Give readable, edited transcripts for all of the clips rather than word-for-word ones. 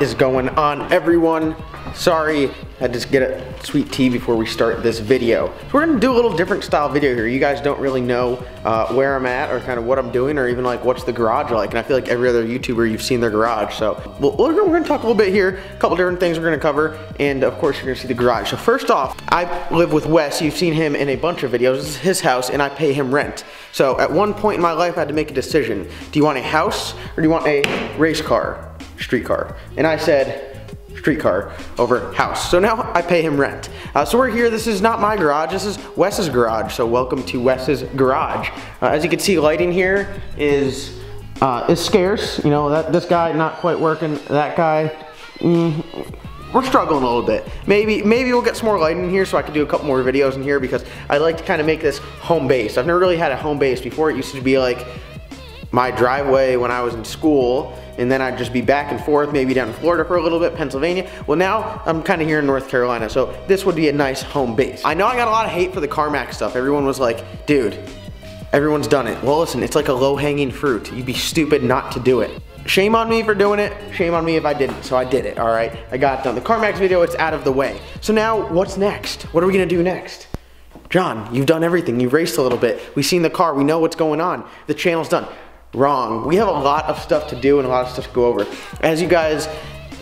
is going on, everyone? Sorry, I just get a sweet tea before we start this video. So we're gonna do a little different style video here. You guys don't really know where I'm at or kind of what I'm doing or even like what's the garage like. And I feel like every other YouTuber, you've seen their garage. So we're gonna talk a little bit here, a couple different things we're gonna cover. And of course, you're gonna see the garage. So first off, I live with Wes. You've seen him in a bunch of videos. This is his house and I pay him rent. So at one point in my life, I had to make a decision. Do you want a house or do you want a race car, street car? And I said, street car over house. So now I pay him rent. So we're here. This is not my garage. This is Wes's garage. So welcome to Wes's garage. As you can see, lighting here is scarce. You know, this guy not quite working. That guy, we're struggling a little bit. Maybe we'll get some more lighting in here so I can do a couple more videos in here because I like to kind of make this home base. I've never really had a home base before. It used to be like my driveway when I was in school, and then I'd just be back and forth, maybe down in Florida for a little bit, Pennsylvania. Well, now I'm kind of here in North Carolina, so this would be a nice home base. I know I got a lot of hate for the CarMax stuff. Everyone was like, dude, everyone's done it. Well, listen, it's like a low-hanging fruit. You'd be stupid not to do it. Shame on me for doing it, shame on me if I didn't, so I did it, all right? I got it done. The CarMax video, it's out of the way. So now, what's next? What are we gonna do next? John, you've done everything. You've raced a little bit. We've seen the car. We know what's going on. The channel's done. Wrong. We have a lot of stuff to do and a lot of stuff to go over. As you guys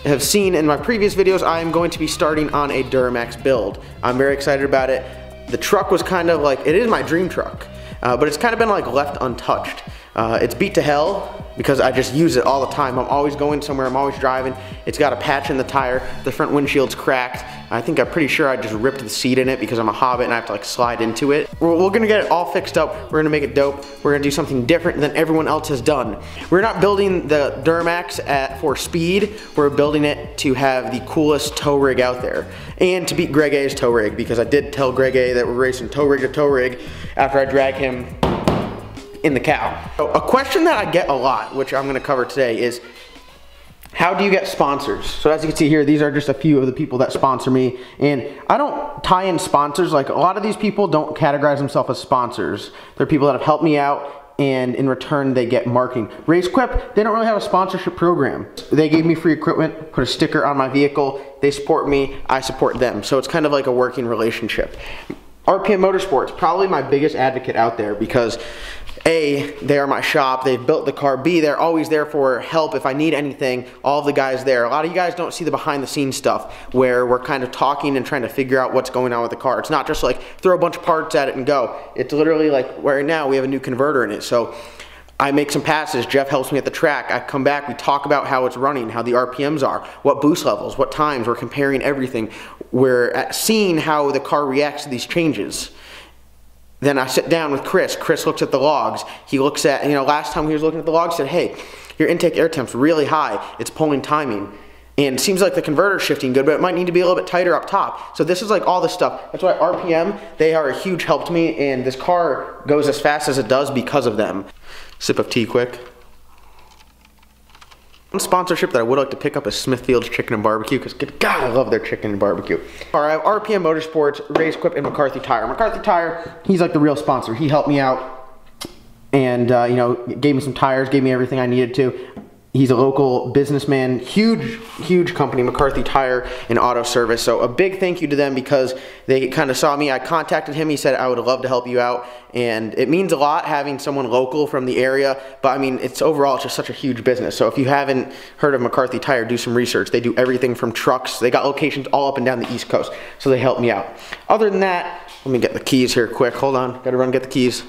have seen in my previous videos, I am going to be starting on a Duramax build. I'm very excited about it. The truck was kind of like, it is my dream truck, but it's kind of been like left untouched. It's beat to hell because I just use it all the time. I'm always going somewhere, I'm always driving. It's got a patch in the tire, the front windshield's cracked. I'm pretty sure I just ripped the seat in it because I'm a hobbit and I have to like slide into it. We're gonna get it all fixed up. We're gonna make it dope. We're gonna do something different than everyone else has done. We're not building the Duramax for speed. We're building it to have the coolest tow rig out there and to beat Greg A's tow rig, because I did tell Greg A that we're racing tow rig to tow rig after I drag him in the cow. So a question that I get a lot, which I'm gonna cover today, is how do you get sponsors? So as you can see here, these are just a few of the people that sponsor me. And I don't tie in sponsors. Like, a lot of these people don't categorize themselves as sponsors. They're people that have helped me out, and in return they get marketing. RaceQuip, they don't really have a sponsorship program. They gave me free equipment, put a sticker on my vehicle. They support me, I support them. So it's kind of like a working relationship. RPM Motorsports, probably my biggest advocate out there, because A, they are my shop, they've built the car. B, they're always there for help if I need anything. All of the guys there. A lot of you guys don't see the behind the scenes stuff where we're kind of talking and trying to figure out what's going on with the car. It's not just like throw a bunch of parts at it and go. It's literally like right now we have a new converter in it. So I make some passes, Jeff helps me at the track, I come back, we talk about how it's running, how the RPMs are, what boost levels, what times, we're comparing everything. We're seeing how the car reacts to these changes. Then I sit down with Chris. Chris looks at the logs. He looks at, last time he was looking at the logs, said, hey, your intake air temp's really high. It's pulling timing. And it seems like the converter's shifting good, but it might need to be a little bit tighter up top. So this is like all this stuff. That's why RPM, they are a huge help to me, and this car goes as fast as it does because of them. Sip of tea quick. One sponsorship that I would like to pick up is Smithfield's Chicken and Barbecue, because God, I love their chicken and barbecue. All right, I have RPM Motorsports, RaceQuip, and McCarthy Tire. McCarthy Tire, he's like the real sponsor. He helped me out and gave me some tires, gave me everything I needed to. He's a local businessman, huge company, McCarthy Tire and Auto Service. So a big thank you to them because they kind of saw me. I contacted him. He said, I would love to help you out. And it means a lot having someone local from the area. But I mean, overall, it's just such a huge business. So if you haven't heard of McCarthy Tire, do some research. They do everything from trucks. They got locations all up and down the East Coast. So they helped me out. Other than that, let me get the keys here quick. Hold on, gotta run get the keys.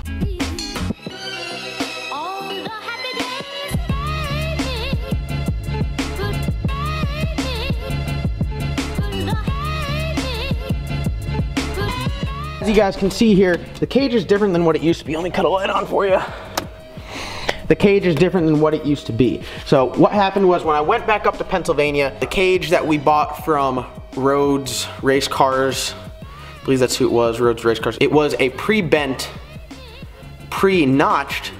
As you guys can see here, the cage is different than what it used to be. Let me cut a light on for you. The cage is different than what it used to be. So what happened was when I went back up to Pennsylvania, the cage that we bought from Rhodes Race Cars, I believe that's who it was, Rhodes Race Cars, it was a pre-bent, pre-notched,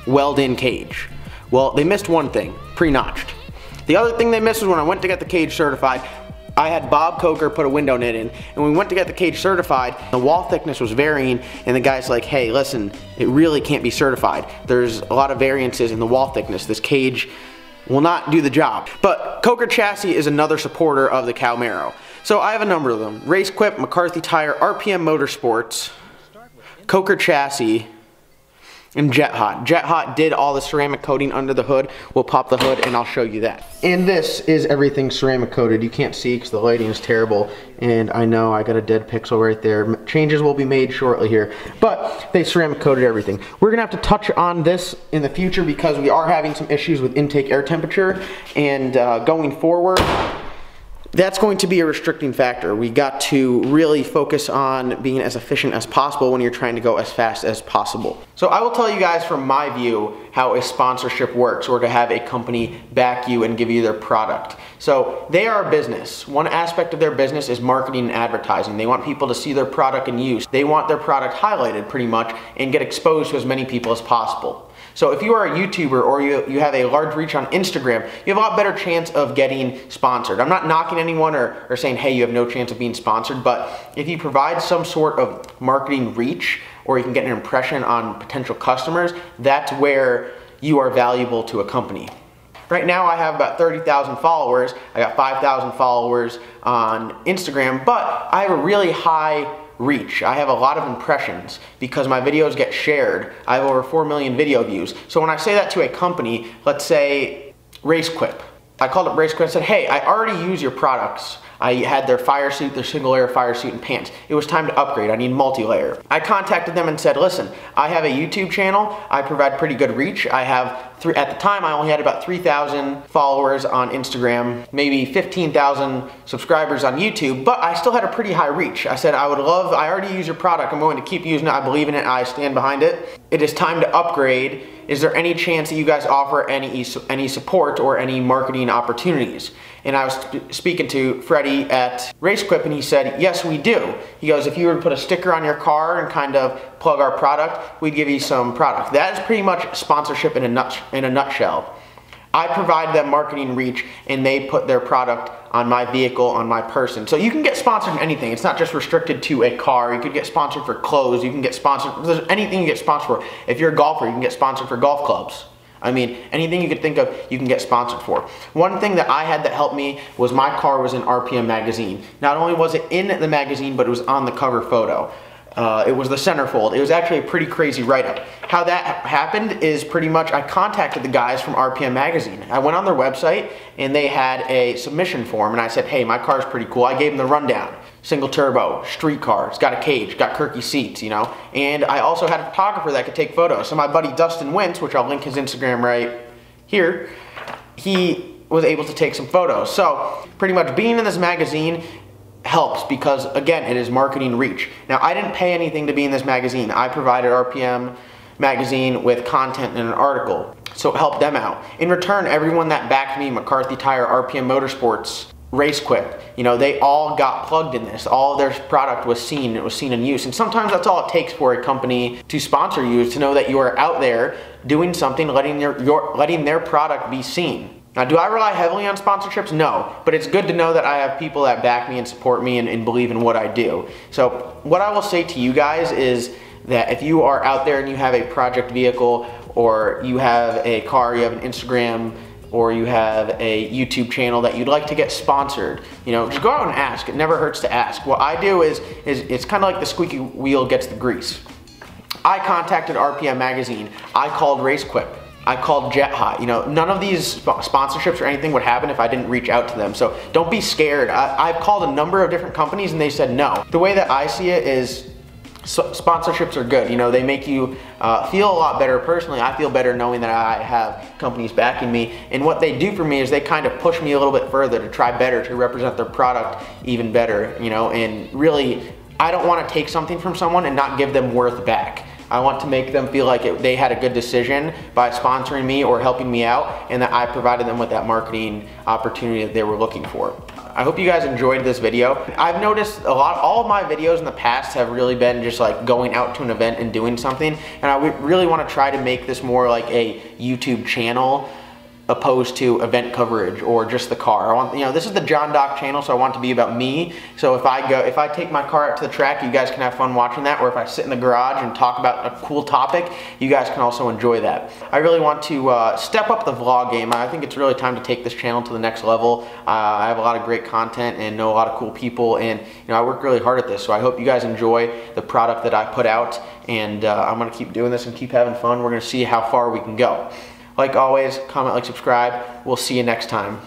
weld-in cage. Well, they missed one thing, pre-notched. The other thing they missed was when I went to get the cage certified, I had Bob Coker put a window nit in, and when we went to get the cage certified, the wall thickness was varying, and the guy's like, hey, listen, it really can't be certified. There's a lot of variances in the wall thickness. This cage will not do the job. But Coker Chassis is another supporter of the Cowmaro. So I have a number of them. Race Quip, McCarthy Tire, RPM Motorsports, Coker Chassis, and Jet Hot. Jet Hot did all the ceramic coating under the hood. We'll pop the hood and I'll show you that. And this is everything ceramic coated. You can't see because the lighting is terrible. And I know I got a dead pixel right there. Changes will be made shortly here. But they ceramic coated everything. We're gonna have to touch on this in the future because we are having some issues with intake air temperature. And going forward, that's going to be a restricting factor. We got to really focus on being as efficient as possible when you're trying to go as fast as possible. So I will tell you guys from my view how a sponsorship works, or to have a company back you and give you their product. So they are a business. One aspect of their business is marketing and advertising. They want people to see their product in use. They want their product highlighted pretty much and get exposed to as many people as possible. So if you are a YouTuber or you have a large reach on Instagram, you have a lot better chance of getting sponsored. I'm not knocking anyone or saying, hey, you have no chance of being sponsored, but if you provide some sort of marketing reach, or you can get an impression on potential customers, that's where you are valuable to a company. Right now I have about 30,000 followers. I got 5,000 followers on Instagram, but I have a really high reach. I have a lot of impressions because my videos get shared. I have over 4 million video views. So when I say that to a company, let's say Race Quip, I called up Race Quip and said, hey, I already use your products. I had their fire suit, their single layer fire suit and pants. It was time to upgrade. I need multi-layer. I contacted them and said, listen, I have a YouTube channel. I provide pretty good reach. I have at the time I only had about 3,000 followers on Instagram, maybe 15,000 subscribers on YouTube, but I still had a pretty high reach. I said, I already use your product. I'm going to keep using it. I believe in it. I stand behind it. It is time to upgrade. Is there any chance that you guys offer any support or any marketing opportunities? And I was speaking to Freddie at Race Quip and he said, yes, we do. He goes, if you were to put a sticker on your car and kind of plug our product, we'd give you some product. That is pretty much sponsorship in a nutshell. I provide them marketing reach and they put their product on my vehicle, on my person. So you can get sponsored in anything. It's not just restricted to a car. You could get sponsored for clothes. You can get sponsored, there's anything you get sponsored for. If you're a golfer, you can get sponsored for golf clubs. I mean, anything you could think of, you can get sponsored for. One thing that I had that helped me was my car was in RPM magazine. Not only was it in the magazine, but it was on the cover photo. It was the centerfold. It was actually a pretty crazy write-up. How that happened is pretty much I contacted the guys from RPM magazine. I went on their website and they had a submission form and I said, hey, my car's pretty cool. I gave them the rundown. Single turbo, street car, it's got a cage, got Kirky seats, you know. And I also had a photographer that could take photos. So my buddy Dustin Wentz, which I'll link his Instagram right here, he was able to take some photos. So pretty much being in this magazine helps because, again, it is marketing reach. Now, I didn't pay anything to be in this magazine. I provided RPM magazine with content and an article, so it helped them out. In return, everyone that backed me, McCarthy Tire, RPM Motorsports, Race Quip, you know, they all got plugged in this. All of their product was seen, it was seen in use. And sometimes that's all it takes for a company to sponsor you, is to know that you are out there doing something, letting their product be seen. Now, do I rely heavily on sponsorships? No, but it's good to know that I have people that back me and support me and believe in what I do. So what I will say to you guys is that if you are out there and you have a project vehicle, or you have a car, you have an Instagram, or you have a YouTube channel that you'd like to get sponsored, you know, just go out and ask. It never hurts to ask. What I do is it's kind of like the squeaky wheel gets the grease. I contacted RPM magazine. I called Race Quip. I called Jet Hot. You know, none of these sponsorships or anything would happen if I didn't reach out to them. So don't be scared. I've called a number of different companies and they said no. The way that I see it is sponsorships are good. You know, they make you feel a lot better. Personally, I feel better knowing that I have companies backing me. And what they do for me is they kind of push me a little bit further to try better, to represent their product even better, you know, and really, I don't want to take something from someone and not give them worth back. I want to make them feel like they had a good decision by sponsoring me or helping me out, and that I provided them with that marketing opportunity that they were looking for. I hope you guys enjoyed this video. I've noticed all of my videos in the past have really been just like going out to an event and doing something, and I really want to try to make this more like a YouTube channel opposed to event coverage or just the car. I want, you know, this is the John Doc channel, so I want it to be about me. So if I take my car out to the track, you guys can have fun watching that, or if I sit in the garage and talk about a cool topic, you guys can also enjoy that. I really want to step up the vlog game. I think it's really time to take this channel to the next level. I have a lot of great content and know a lot of cool people, and you know, I work really hard at this, so I hope you guys enjoy the product that I put out, and I'm going to keep doing this and keep having fun. We're going to see how far we can go. Like always, comment, like, subscribe. We'll see you next time.